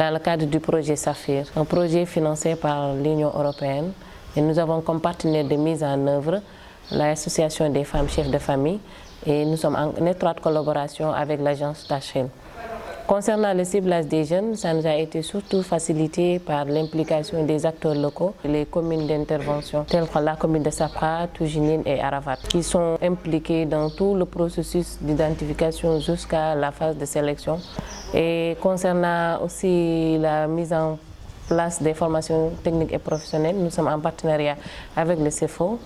dans le cadre du projet Saphir, un projet financé par l'Union européenne. Et nous avons comme partenaire de mise en œuvre l'Association des femmes chefs de famille et nous sommes en étroite collaboration avec l'agence Tachel. Concernant le ciblage des jeunes, ça nous a été surtout facilité par l'implication des acteurs locaux, les communes d'intervention telles que la commune de Sapra, Toujinine et Aravat, qui sont impliqués dans tout le processus d'identification jusqu'à la phase de sélection. Et concernant aussi la mise en place des formations techniques et professionnelles, nous sommes en partenariat avec le CEFO,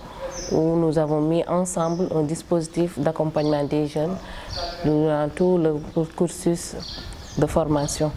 où nous avons mis ensemble un dispositif d'accompagnement des jeunes durant tout le cursus de formation.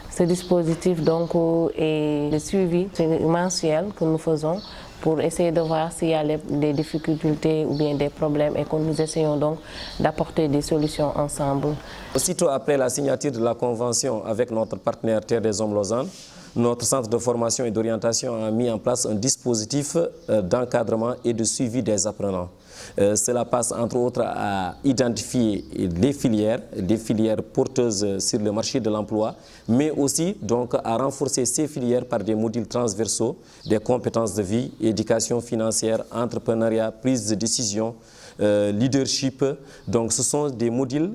Ce dispositif donc est le suivi mensuel que nous faisons pour essayer de voir s'il y a des difficultés ou bien des problèmes et que nous essayons donc d'apporter des solutions ensemble. Aussitôt après la signature de la convention avec notre partenaire Terre des Hommes Lausanne, notre centre de formation et d'orientation a mis en place un dispositif d'encadrement et de suivi des apprenants. Cela passe entre autres à identifier des filières porteuses sur le marché de l'emploi, mais aussi donc à renforcer ces filières par des modules transversaux, des compétences de vie, éducation financière, entrepreneuriat, prise de décision, leadership. Donc ce sont des modules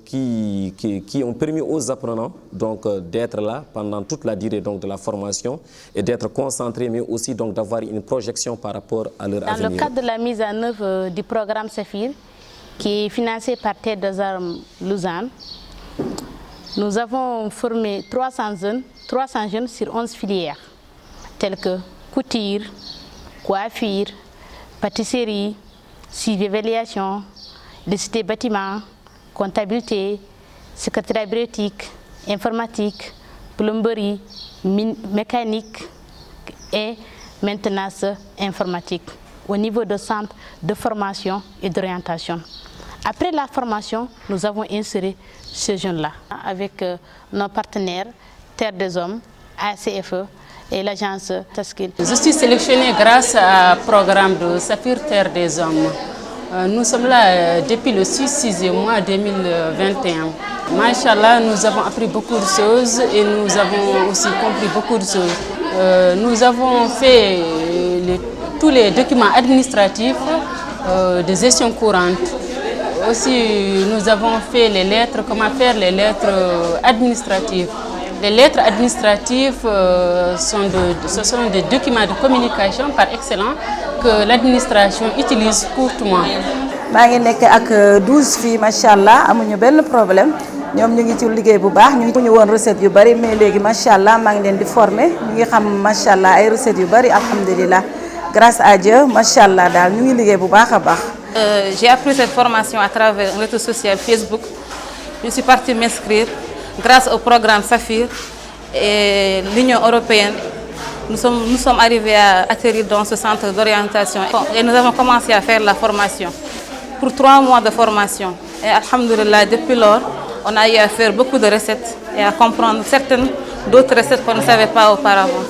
qui ont permis aux apprenants d'être là pendant toute la durée de la formation et d'être concentrés, mais aussi d'avoir une projection par rapport à leur avenir. Dans le cadre de la mise en œuvre du programme Saphir, qui est financé par Terre des Hommes Lausanne, nous avons formé 300 jeunes sur 11 filières, telles que couture, coiffure, pâtisserie, suivi évaluation, électricité bâtiment, comptabilité, secrétariat bureautique, informatique, plomberie, mécanique et maintenance informatique au niveau de centre de formation et d'orientation. Après la formation, nous avons inséré ces jeunes-là avec nos partenaires Terre des Hommes, ACFE et l'agence Taskil. Je suis sélectionnée grâce au programme de Saphir Terre des Hommes. Nous sommes là depuis le 6e mois 2021. Machallah, nous avons appris beaucoup de choses et nous avons aussi compris beaucoup de choses. Nous avons fait tous les documents administratifs de gestion courante. Aussi, nous avons fait les lettres, comment faire les lettres administratives. Les lettres administratives, ce sont des documents de communication par excellence que l'administration utilise courtement. Je suis avec 12 filles, machallah, amuñu benn problème. Ñom ñu ngi ci liggéey bu baax, ñu ngi won recette yu bari mais légui machallah ma ngi leen di former, ñu ngi xam machallah ay recettes yu bari alhamdoulillah. Grâce à Dieu, machallah dal ñu ngi liggéey bu baaxa baax. J'ai appris cette formation à travers un réseau social Facebook. Je suis partie m'inscrire. Grâce au programme Saphir et l'Union européenne, nous sommes arrivés à atterrir dans ce centre d'orientation et nous avons commencé à faire la formation pour 3 mois de formation. Et alhamdoulilah, depuis lors, on a eu à faire beaucoup de recettes et à comprendre certaines d'autres recettes qu'on ne savait pas auparavant.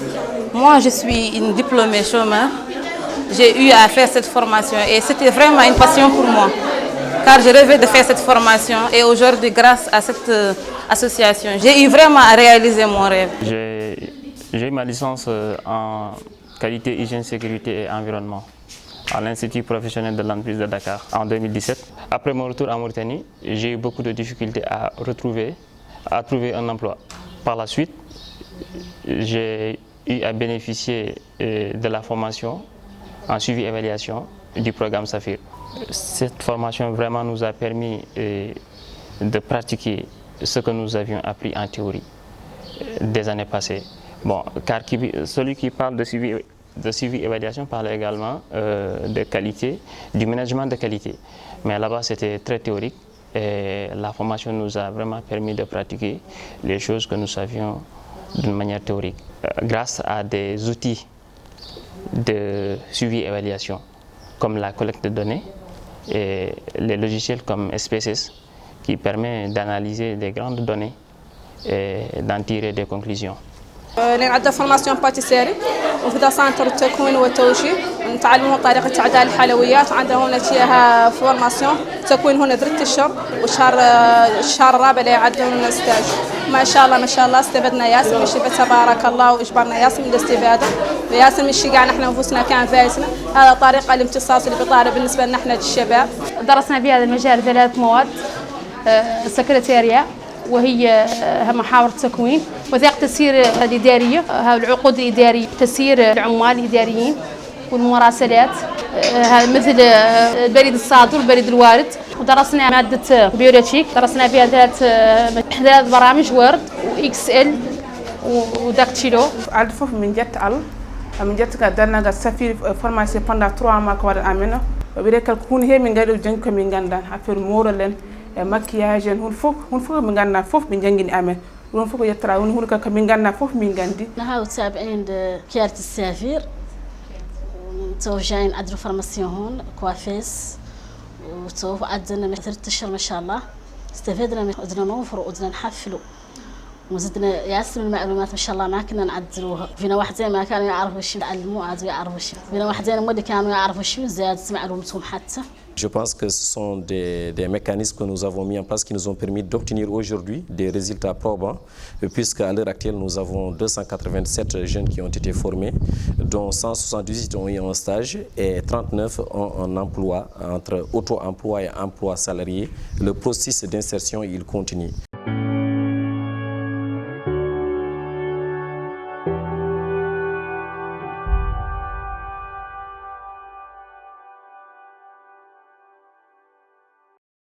Moi, je suis une diplômée chômeur. J'ai eu à faire cette formation et c'était vraiment une passion pour moi. Car je rêvais de faire cette formation et aujourd'hui, grâce à cette association, j'ai eu vraiment à réaliser mon rêve. J'ai eu ma licence en qualité, hygiène, sécurité et environnement à l'Institut professionnel de l'entreprise de Dakar en 2017. Après mon retour en Mauritanie, j'ai eu beaucoup de difficultés à trouver un emploi. Par la suite, j'ai eu à bénéficier de la formation en suivi évaluation du programme Saphir. Cette formation vraiment nous a permis de pratiquer ce que nous avions appris en théorie des années passées. Bon, car celui qui parle de suivi évaluation parle également de qualité, du management de qualité. Mais là-bas, c'était très théorique et la formation nous a vraiment permis de pratiquer les choses que nous savions d'une manière théorique. Grâce à des outils de suivi évaluation comme la collecte de données, et les logiciels comme SPSS qui permet d'analyser des grandes données et d'en tirer des conclusions. عندنا فورماسيون باتيسيري وفي سنتر التكوين والتوجيه نتعلموا طريقة تعديل الحلويات وعندنا هنا فيها فورماسيون تكوين هنا درت الشهر والشهر الرابع اللي عندنا ستاج ما شاء الله استفدنا ياسر من الشيء تبارك الله واجبرنا ياسر من الاستفادة ياسر من الشيء قاعد نحن انفسنا كان فايتنا هذا طريقة الامتصاص اللي بيطالع بالنسبة لنا احنا الشباب. درسنا في هذا المجال 3 مواد السكرتارية وهي محاور التكوين وثائق التسيير الإدارية العقود الإدارية تسيير العمال الإداريين والمراسلات مثل البريد الصادر والبريد الوارد ودرسنا مادة بيولوجيك درسنا فيها 3 برامج وورد وإكس إل وداكتيلو. أعرف من جت كدرنا سفير فورماسي pendant 3 mois كوار أمينة وبريك كون هي من غير جنك من غندان حفر مورلن maquillage هون فوق من غنا فوق من جنجين أمين هون فوق يترى هون كمن غنا فوق من غندي. نحاول تابعين كيارة السفير توجين أدرو فورماسيون هون كوافيس وتوف عدنا من 3 أشهر ما شاء الله استفدنا من قدرنا نوفر وقدرنا نحفلوا وزدنا ياسر من المعلومات ما شاء الله ما كنا نعدلوها فينا واحدين ما كانوا يعرفوا شيء يعلموا عاد يعرفوا شيء فينا واحدين مودي كانوا يعرفوا شيء زيادة معلوماتهم حتى. Je pense que ce sont des mécanismes que nous avons mis en place qui nous ont permis d'obtenir aujourd'hui des résultats probants, puisqu'à l'heure actuelle, nous avons 287 jeunes qui ont été formés, dont 178 ont eu un stage et 39 ont un emploi entre auto-emploi et emploi salarié. Le processus d'insertion, il continue.